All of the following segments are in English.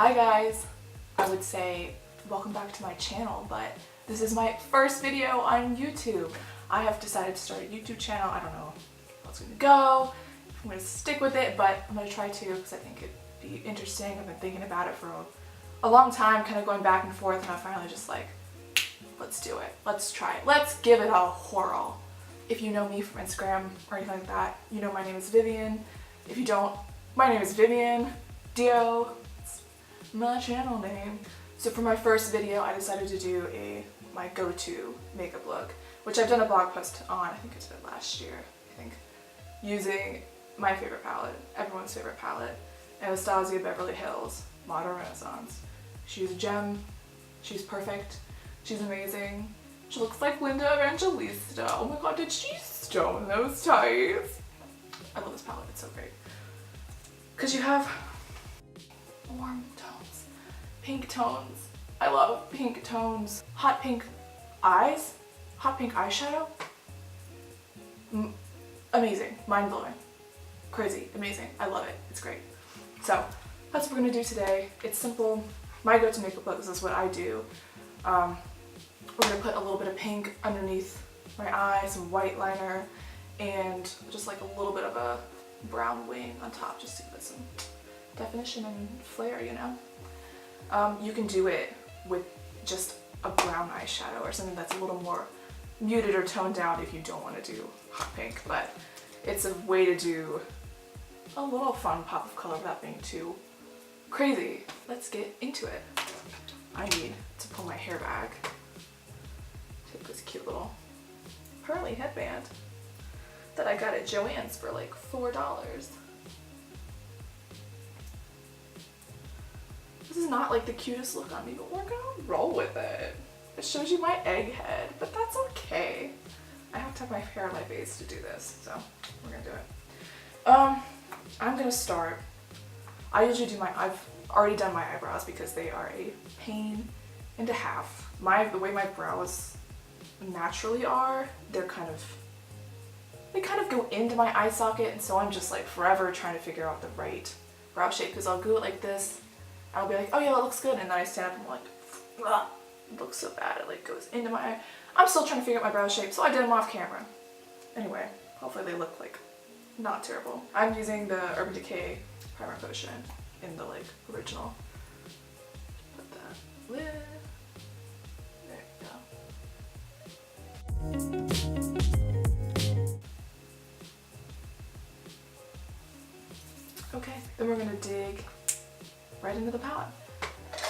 Hi guys! I would say welcome back to my channel, but this is my first video on YouTube. I have decided to start a YouTube channel. I don't know how it's going to go, if I'm going to stick with it, but I'm going to try to because I think it'd be interesting. I've been thinking about it for a long time, kind of going back and forth, and I finally just like, let's do it. Let's try it. Let's give it a whirl. If you know me from Instagram or anything like that, you know my name is Vivian. If you don't, my name is Vivian Dio. It's my channel name. So for my first video, I decided to do my go-to makeup look, which I've done a blog post on, I think it's been last year, using my favorite palette, everyone's favorite palette, Anastasia Beverly Hills Modern Renaissance. She's a gem, she's perfect, she's amazing. She looks like Linda Evangelista. Oh my god, did she stone those ties? I love this palette, it's so great. Because you have warm tones, pink tones. I love pink tones. Hot pink eyes, hot pink eyeshadow. Amazing, mind-blowing, crazy, amazing. I love it, it's great. So that's what we're gonna do today. It's simple. My go-to makeup look, this is what I do. We're gonna put a little bit of pink underneath my eye, some white liner, and just like a little bit of a brown wing on top just to give it some definition and flair, you know? You can do it with just a brown eyeshadow or something that's a little more muted or toned down if you don't want to do hot pink, but it's a way to do a little fun pop of color without being too crazy. Let's get into it. I need to pull my hair back. Take this cute little pearly headband that I got at Joann's for like $4. This is not like the cutest look on me, but we're gonna roll with it. It shows you my egg head, but that's okay. I have to have my hair on my face to do this, so we're gonna do it. I'm gonna start. I usually do I've already done my eyebrows because they are a pain and a half. The way my brows naturally are, they kind of go into my eye socket, and so I'm just like forever trying to figure out the right brow shape, because I'll do it like this, I'll be like, oh yeah, that looks good, and then I stand up and I'm like, ugh, it looks so bad, it like goes into my eye. I'm still trying to figure out my brow shape, so I did them off camera. Anyway, hopefully they look like not terrible. I'm using the Urban Decay Primer Potion in the like original. Put that lid. There you go. Okay, then we're gonna dig right into the palette.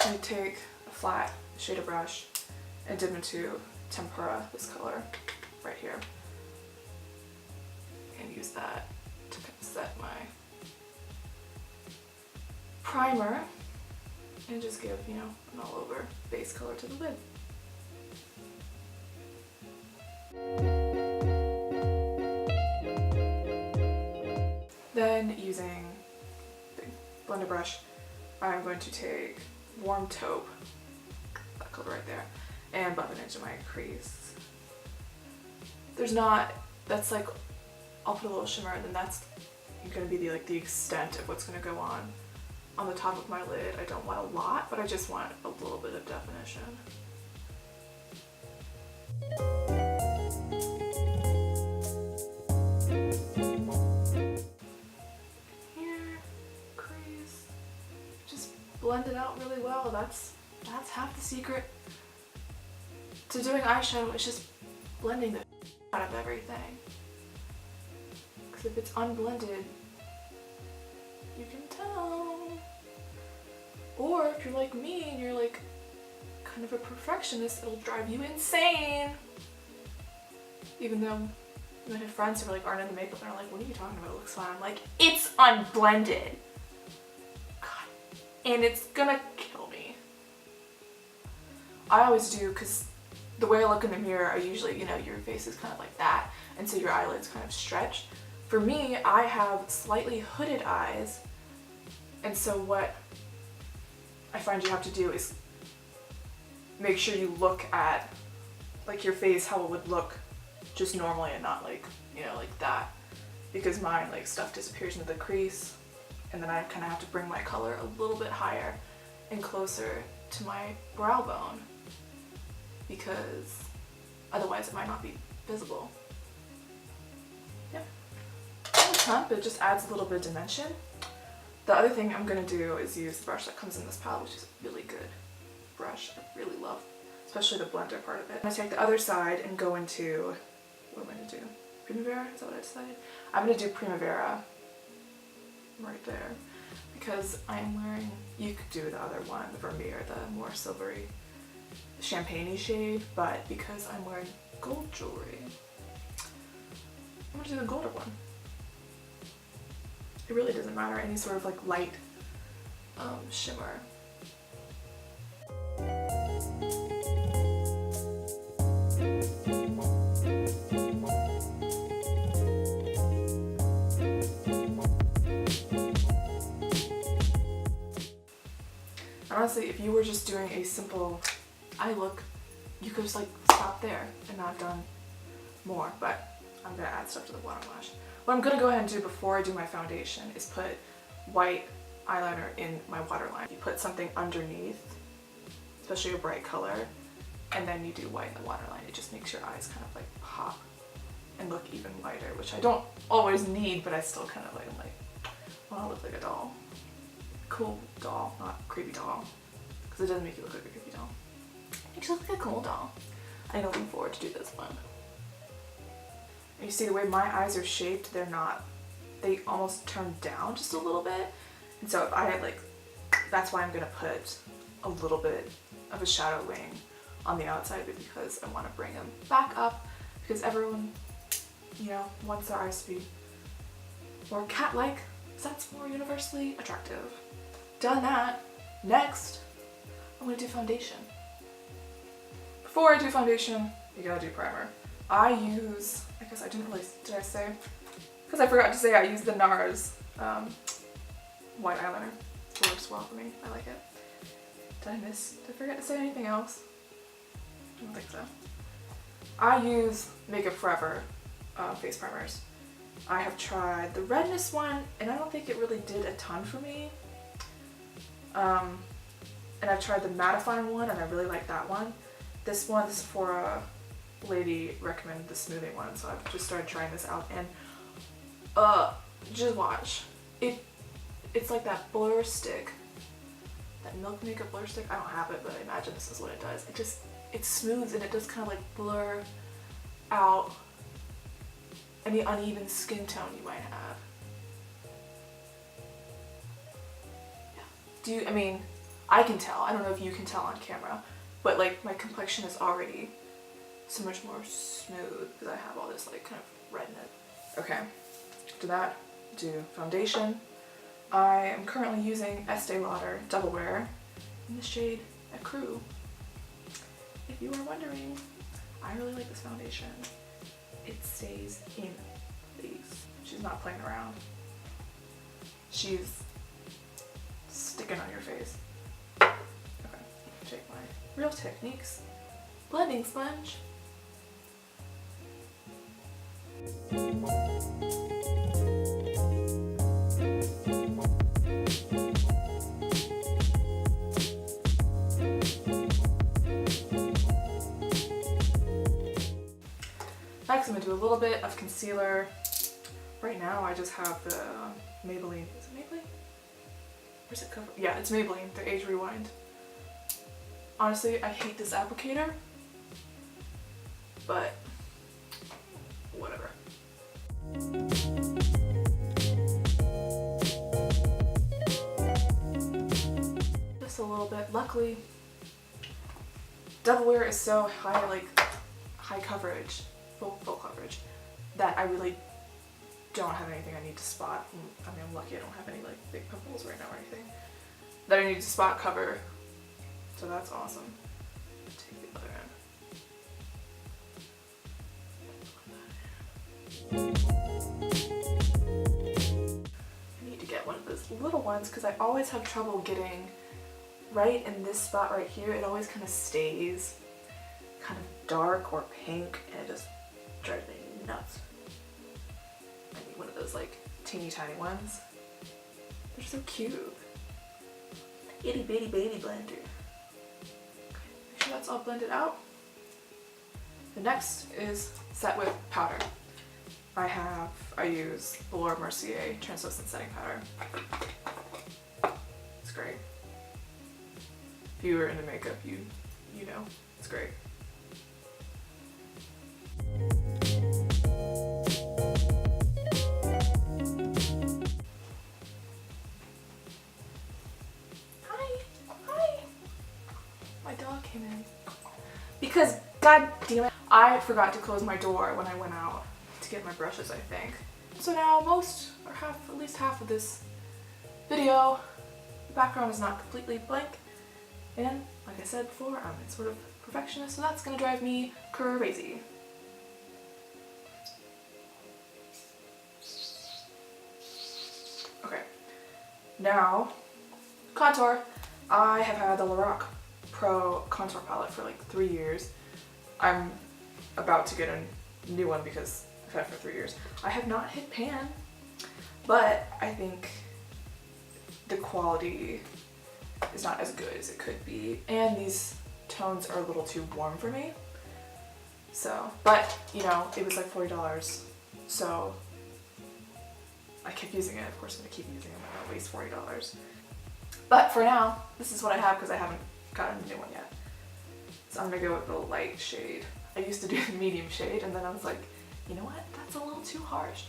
I'm gonna take a flat shader brush and dip into Tempera, this color right here, and use that to kind of set my primer and just give, you know, an all over base color to the lid. Then using the blender brush, I'm going to take Warm Taupe, that color right there, and buff it into my crease. That's like, I'll put a little shimmer, and then that's going to be the extent of what's going to go on the top of my lid. I don't want a lot, but I just want a little bit of definition. Here, crease, just blend it out really well. That's half the secret to doing eyeshadow, is just blending the out of everything. Because if it's unblended, you can tell. Or if you're like me and you're like kind of a perfectionist, it'll drive you insane. Even though you might have friends who aren't into makeup and are like, what are you talking about? It looks fine. I'm like, it's unblended. God. And it's gonna kill me. I always do, because the way I look in the mirror, I usually, you know, your face is kind of like that, and so your eyelids kind of stretch. For me, I have slightly hooded eyes, and so what I find you have to do is make sure you look at like your face, how it would look just normally, and not like, you know, like that, because mine, like, stuff disappears into the crease, and then I kind of have to bring my color a little bit higher and closer to my brow bone because otherwise it might not be visible. Yep. Not a ton, but it just adds a little bit of dimension. The other thing I'm going to do is use the brush that comes in this palette, which is a really good brush. I really love, especially the blender part of it. I'm going to take the other side and go into, what am I going to do? Primavera? Is that what I decided? I'm going to do Primavera right there because I'm wearing, you could do the other one, the Vermeer, the more silvery champagne-y shade, but because I'm wearing gold jewelry, I'm going to do the golder one. It really doesn't matter, any sort of like light shimmer. Honestly, if you were just doing a simple eye look, you could just like stop there and not have done more, but I'm gonna add stuff to the bottom lash. What I'm gonna go ahead and do before I do my foundation is put white eyeliner in my waterline. You put something underneath, especially a bright color, and then you do white in the waterline. It just makes your eyes kind of like pop and look even whiter, which I don't always need, but I still kind of like, I'm like, want to look like a doll. Cool doll, not creepy doll, because it doesn't make you look like a creepy doll. It makes you look like a cool doll. I'm looking forward to do this one. And you see the way my eyes are shaped, they almost turn down just a little bit. And so if I had like, that's why I'm gonna put a little bit of a shadow wing on the outside, because I want to bring them back up, because everyone, you know, wants their eyes to be more cat-like, because that's more universally attractive. Done that, next, I'm gonna do foundation. Before I do foundation, you gotta do primer. I use, I guess I didn't really, did I say? Because I forgot to say I use the NARS white eyeliner. It works well for me, I like it. Did I forget to say anything else? I don't think so. I use Makeup Forever face primers. I have tried the redness one, and I don't think it really did a ton for me. And I've tried the mattifying one, and I really like that one. This one, the Sephora lady recommended the smoothing one, so I've just started trying this out, and just watch. It's like that blur stick, that Milk Makeup blur stick. I don't have it, but I imagine this is what it does. It smooths, and it does kind of like blur out any uneven skin tone you might have. Yeah. I mean, I can tell. I don't know if you can tell on camera, but like my complexion is already so much more smooth because I have all this like kind of redness. Okay, after that, do foundation. I am currently using Estee Lauder Double Wear in the shade Ecru. If you are wondering, I really like this foundation. It stays in place. She's not playing around. She's sticking on your face. Okay, take my Real Techniques blending sponge. Next, I'm going to do a little bit of concealer. Right now, I just have the Maybelline. Is it Maybelline? Where's it covered? Yeah, it's Maybelline, the Age Rewind. Honestly, I hate this applicator, but whatever. Just a little bit. Luckily, Double Wear is so high, like high coverage, full coverage, that I really don't have anything I need to spot. I mean, I'm lucky I don't have any like big pimples right now or anything that I need to spot cover. So that's awesome. Take the other end. I need to get one of those little ones because I always have trouble getting right in this spot right here. It always kind of stays kind of dark or pink, and it just drives me nuts. I need one of those like teeny tiny ones. They're so cute. itty bitty baby blender. Make sure that's all blended out. The next is set with powder. I use Laura Mercier translucent setting powder. It's great. If you were into makeup, you know, it's great. Hi. My dog came in. Because, god damn it, I forgot to close my door when I went out to get my brushes, I think. So now at least half of this video, the background is not completely blank. And like I said before, I'm a sort of perfectionist, so that's gonna drive me crazy. Okay, now contour. I have had the Lorac Pro contour palette for like 3 years. I'm about to get a new one because I've had it for 3 years. I have not hit pan, but I think the quality is not as good as it could be, and these tones are a little too warm for me. So, but you know, it was like $40, so I kept using it. Of course, I'm gonna keep using it. I'm not gonna waste $40. But for now, this is what I have because I haven't gotten a new one yet. So I'm gonna go with the light shade. I used to do the medium shade, and then I was like, you know what? That's a little too harsh.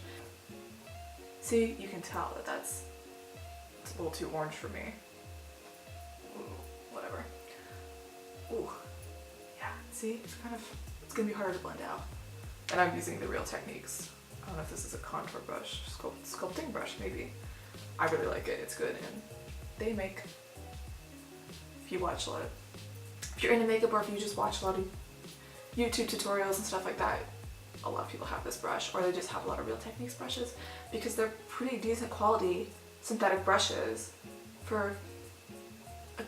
See, you can tell that it's a little too orange for me. Whatever. Ooh, yeah, see, it's gonna be harder to blend out. And I'm using the Real Techniques. I don't know if this is a contour brush, sculpting brush maybe. I really like it, it's good, and they make, if you're into makeup or if you just watch a lot of YouTube tutorials and stuff like that, a lot of people have this brush, or they just have a lot of Real Techniques brushes because they're pretty decent quality synthetic brushes for a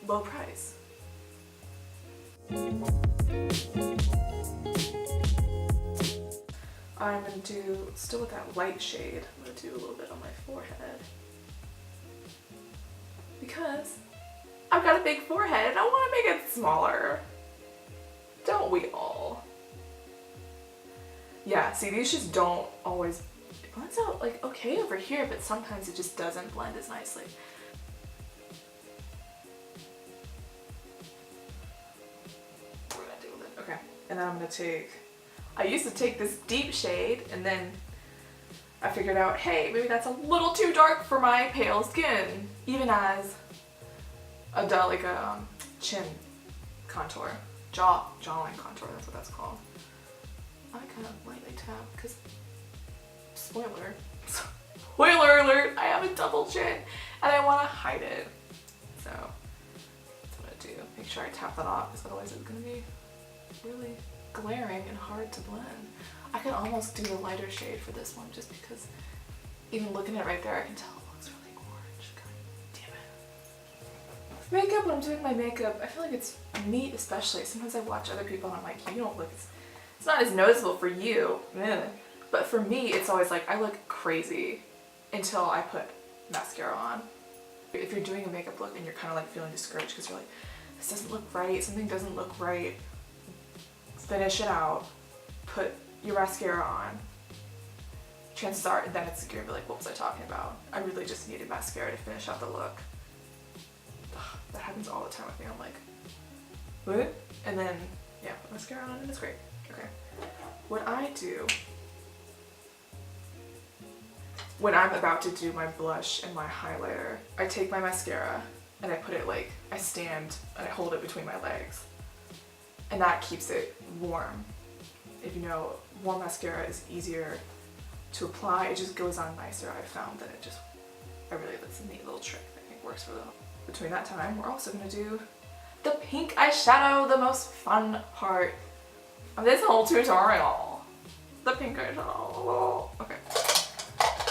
low price. I'm going to do, still with that light shade, I'm going to do a little bit on my forehead because I've got a big forehead and I want to make it smaller. Don't we all? Yeah, see, these just don't always, it blends out like okay over here, but sometimes it just doesn't blend as nicely. What do I do with it? Okay, and then I'm gonna take, I used to take this deep shade and then I figured out, hey, maybe that's a little too dark for my pale skin, even as a chin contour, jawline contour, that's what that's called. I kind of lightly tap because, spoiler alert, I have a double chin and I want to hide it. So that's what I do. Make sure I tap that off because otherwise it's going to be really glaring and hard to blend. I could almost do the lighter shade for this one just because even looking at it right there I can tell it looks really orange. God damn it. Makeup, when I'm doing my makeup, I feel like it's me especially. Sometimes I watch other people and I'm like, you don't look, it's not as noticeable for you, but for me it's always like I look crazy until I put mascara on. If you're doing a makeup look and you're kind of like feeling discouraged because you're like, this doesn't look right, something doesn't look right, finish it out, put your mascara on. Chances are then it's you're gonna be like, what was I talking about? I really just needed mascara to finish out the look. Ugh, that happens all the time with me. I'm like, what? And then yeah, put mascara on and it's great. Okay. What I do when I'm about to do my blush and my highlighter, I take my mascara and I put it like, I stand and I hold it between my legs. And that keeps it warm. If you know, warm mascara is easier to apply, it just goes on nicer. I've found that that's a neat little trick that I think works for them. Between that time, we're also gonna do the pink eyeshadow, the most fun part of this whole tutorial. The pink eyeshadow. Okay.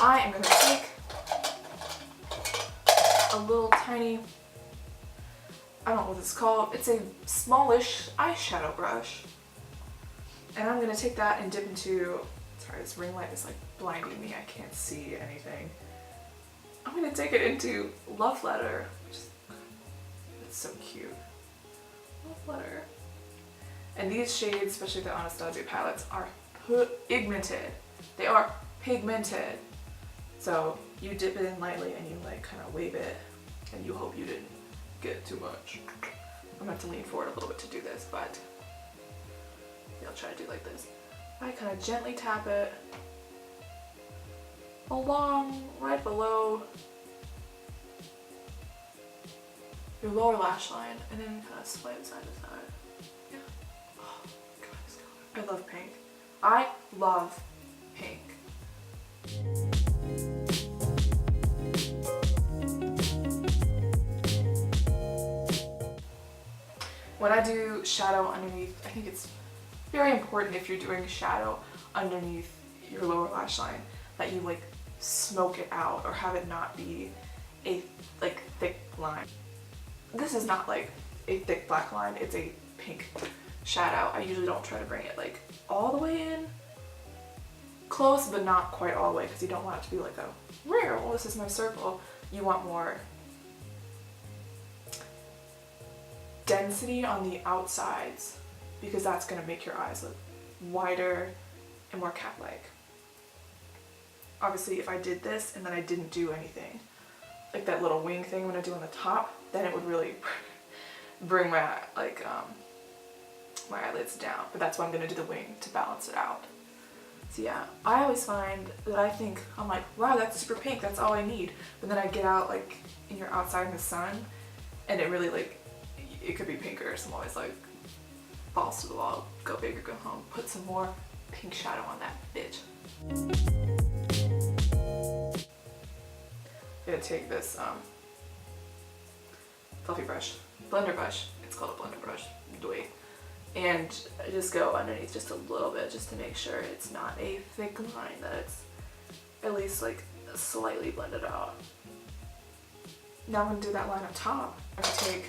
I am gonna take a little tiny, I don't know what this is called, it's a smallish eyeshadow brush. And I'm gonna take that and dip into, sorry, this ring light is like blinding me, I can't see anything. I'm gonna take it into Love Letter, which is so cute. What flutter. And these shades, especially the Anastasia palettes, are pigmented. They are pigmented. So you dip it in lightly and you like kind of wave it and you hope you didn't get too much. I'm gonna have to lean forward a little bit to do this, but I'll try to do like this. I kind of gently tap it along right below your lower lash line and then kind of swipe side to side. Yeah. Oh god, this color. I love pink. I love pink. When I do shadow underneath, I think it's very important if you're doing shadow underneath your lower lash line that you like smoke it out or have it not be a like thick line. This is not like a thick black line, it's a pink shadow. I usually don't try to bring it like all the way in. Close, but not quite all the way because you don't want it to be like a, well, this is my circle. You want more density on the outsides because that's going to make your eyes look wider and more cat-like. Obviously, if I did this and then I didn't do anything, like that little wing thing when I do on the top, then it would really bring my like my eyelids down. But that's why I'm going to do the wing to balance it out. So yeah, I always find that I'm like, wow, that's super pink, that's all I need. But then I get out like in your outside in the sun and it really like, it could be pinker. So I'm always like, balls to the wall, go big or go home. Put some more pink shadow on that bitch. I'm gonna take this fluffy brush, blender brush. It's called a blender brush, and I just go underneath just a little bit just to make sure it's not a thick line, that it's at least like slightly blended out. Now I'm gonna do that line up top. I'm gonna take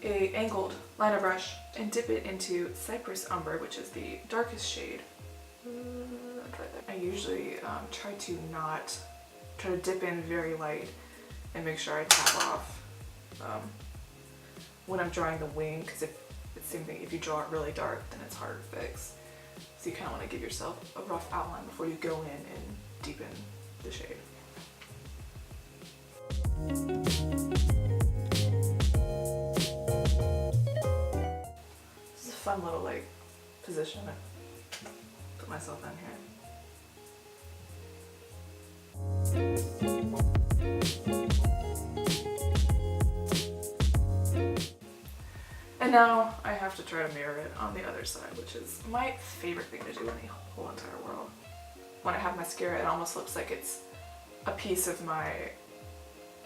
a angled liner brush and dip it into Cypress Umber, which is the darkest shade. I usually try to dip in very light and make sure I tap off when I'm drawing the wing, because if it's the same thing, if you draw it really dark, then it's harder to fix. So you kind of want to give yourself a rough outline before you go in and deepen the shade. This is a fun little like position to put myself in here. And now I have to try to mirror it on the other side, which is my favorite thing to do in the whole entire world. When I have mascara, it almost looks like it's a piece of my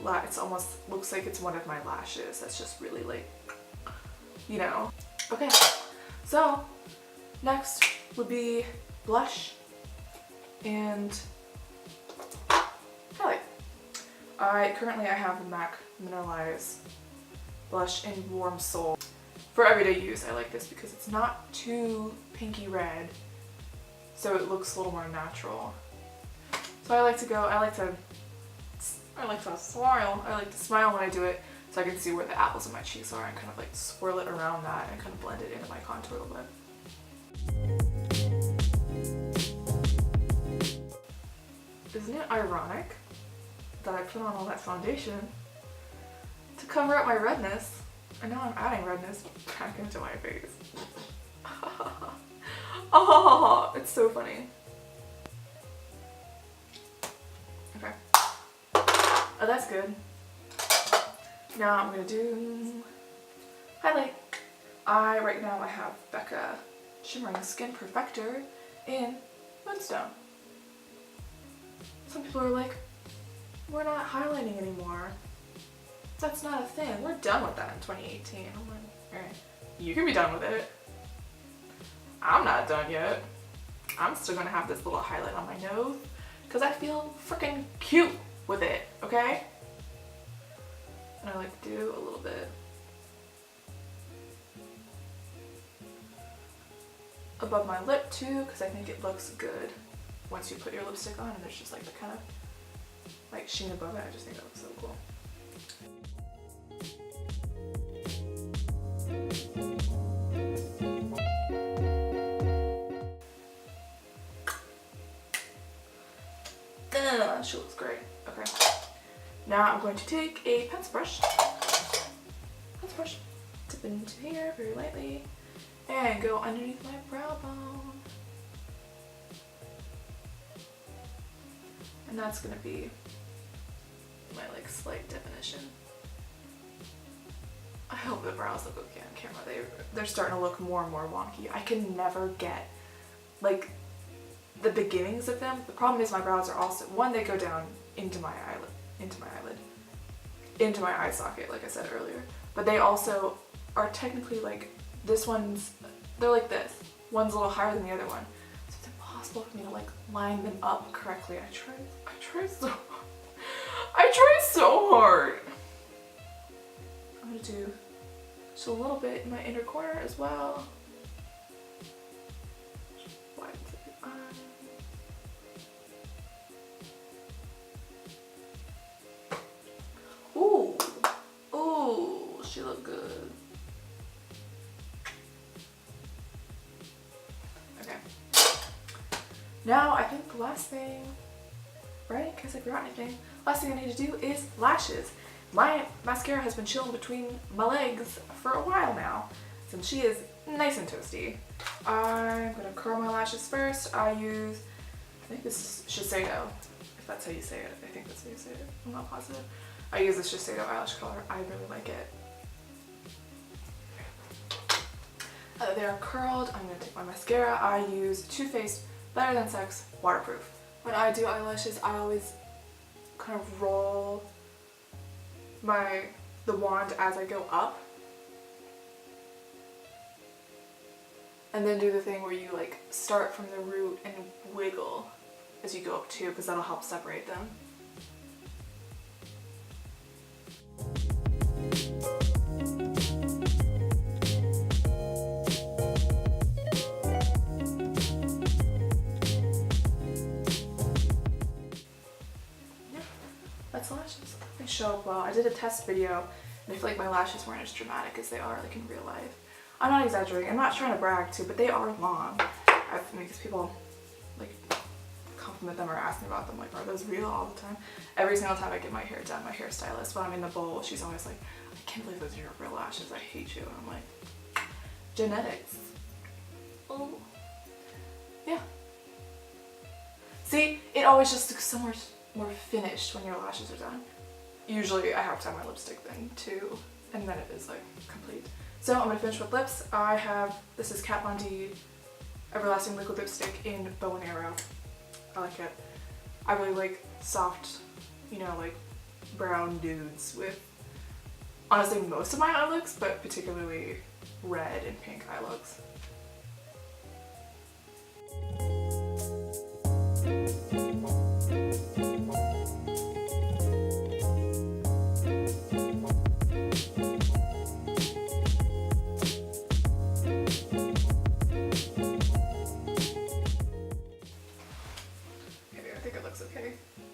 it almost looks like it's one of my lashes. That's just really like, you know. Okay, so next would be blush and highlight. Currently I have the MAC Mineralize blush in Warm Soul. For everyday use, I like this because it's not too pinky red, so it looks a little more natural. So I like to smile. I like to smile when I do it, so I can see where the apples of my cheeks are and kind of like swirl it around that and kind of blend it into my contour a little bit. Isn't it ironic that I put on all that foundation to cover up my redness, and now I'm adding redness back into my face? Oh, it's so funny. Okay. Oh, that's good. Now I'm gonna do highlight. Right now I have Becca Shimmering Skin Perfector in Moonstone. Some people are like, we're not highlighting anymore. That's not a thing. We're done with that in 2018. I'm like, alright, you can be done with it. I'm not done yet. I'm still gonna have this little highlight on my nose because I feel freaking cute with it, okay? And I like to do a little bit above my lip too, because I think it looks good once you put your lipstick on and there's just like the kind of like sheen above it. I just think that looks so cool. Now I'm going to take a pencil brush, dip into here very lightly, and go underneath my brow bone. And that's gonna be my like slight definition. I hope the brows look okay on camera. They're starting to look more and more wonky. I can never get like the beginnings of them. The problem is my brows are also, one, they go down into my eyelid, into my eye socket, like I said earlier. But they also are technically like, this one's, they're like this. One's a little higher than the other one. So it's impossible for me to like line them up correctly. I try so hard. I'm gonna do just a little bit in my inner corner as well. Widen the eye. Ooh, ooh, she looked good. Okay. Now I think the last thing, right, in case I forgot anything, last thing I need to do is lashes. My mascara has been chilling between my legs for a while now, since she is nice and toasty. I'm gonna curl my lashes first. I use, I think this is Shiseido, if that's how you say it. I think that's how you say it. I'm not positive. I use this Shiseido eyelash color. I really like it. They are curled. I'm gonna take my mascara. I use Too Faced Better Than Sex Waterproof. When I do eyelashes, I always kind of roll the wand as I go up, and then do the thing where you like start from the root and wiggle as you go up too, because that'll help separate them. That's lashes. They show up well. I did a test video and I feel like my lashes weren't as dramatic as they are like in real life. I'm not exaggerating. I'm not trying to brag too, but they are long. Because people like compliment them or ask me about them, like, are those real all the time? Every single time I get my hair done, my hairstylist, when I'm in the bowl, she's always like, I can't believe those are your real lashes. I hate you. And I'm like, genetics. Oh. Yeah. See, it always just looks so much more finished when your lashes are done. Usually I have to have my lipstick then too, and then it is like complete. So I'm gonna finish with lips. I have, this is Kat Von D Everlasting Liquid Lipstick in Bow and Arrow. I like it. I really like soft, you know, like brown nudes with honestly most of my eye looks, but particularly red and pink eye looks.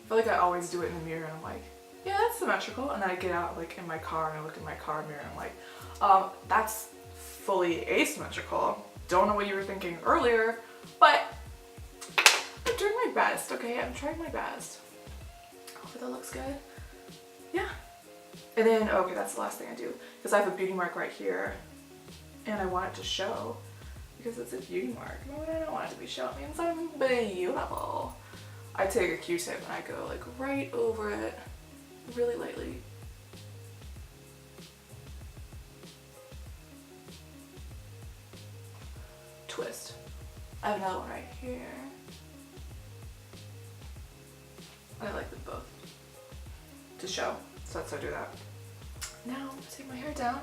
I feel like I always do it in the mirror and I'm like, yeah, that's symmetrical. And then I get out like in my car and I look in my car mirror and I'm like, that's fully asymmetrical. Don't know what you were thinking earlier, but I'm doing my best, okay? I'm trying my best. Hopefully that looks good. Yeah. And then, okay, that's the last thing I do, because I have a beauty mark right here and I want it to show because it's a beauty mark. But I don't want it to be shown. It means I'm beautiful. I take a Q-tip and I go like right over it really lightly. Twist. I have another one right here. I like them both to show, so that's how I do that. Now I'm gonna take my hair down,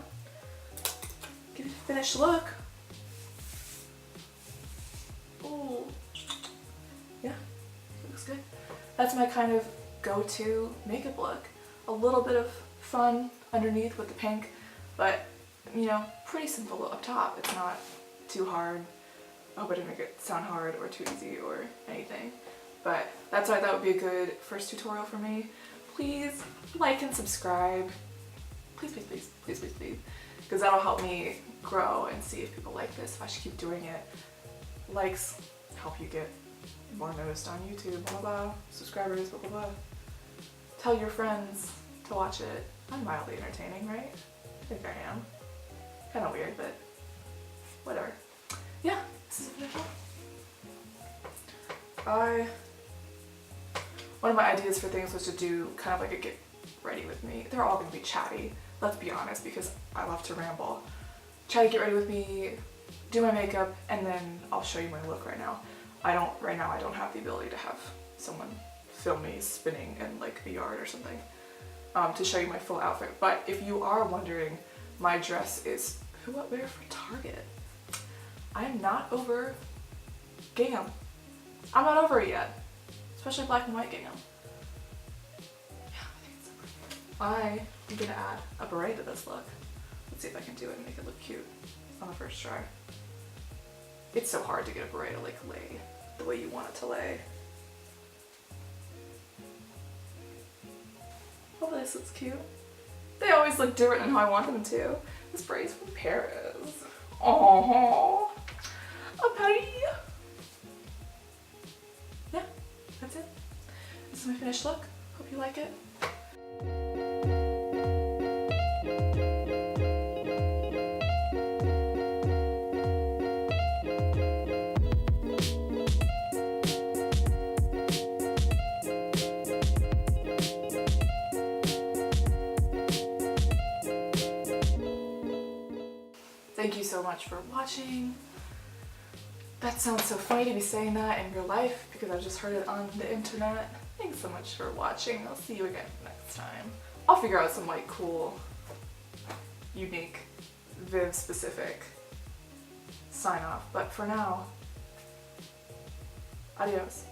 give it a finished look. Ooh. Yeah. Looks good. That's my kind of go-to makeup look. A little bit of fun underneath with the pink, but you know, pretty simple up top. It's not too hard. I hope I didn't make it sound hard or too easy or anything. But that's why I thought would be a good first tutorial for me. Please like and subscribe. Please, please, please, please, please, please. Because that'll help me grow and see if people like this, if I should keep doing it. Likes help you get more noticed on YouTube, blah, blah, blah, subscribers, blah, blah, blah. Tell your friends, to watch it. I'm mildly entertaining, right? I think I am. Kind of weird, but whatever. Yeah, this is a finished look. One of my ideas for things was to do kind of like a get ready with me. They're all gonna be chatty, let's be honest, because I love to ramble. Try to get ready with me, do my makeup, and then I'll show you my look right now. Right now I don't have the ability to have someone film me spinning in like a yard or something to show you my full outfit. But if you are wondering, my dress is who, what, where for Target. I'm not over gingham. I'm not over it yet, especially black and white gingham. Yeah, I think it's so pretty. I am gonna add a beret to this look. Let's see if I can do it and make it look cute on the first try. It's so hard to get a beret to like lay the way you want it to lay. Hopefully this looks cute. They always look different than how I want them to. This beret's from Paris. Aww. A Paris. Yeah, that's it. This is my finished look. Hope you like it. Thank you so much for watching. That sounds so funny to be saying that in real life because I just heard it on the internet. Thanks so much for watching. I'll see you again next time. I'll figure out some like cool, unique, Viv specific sign off. But for now, adios.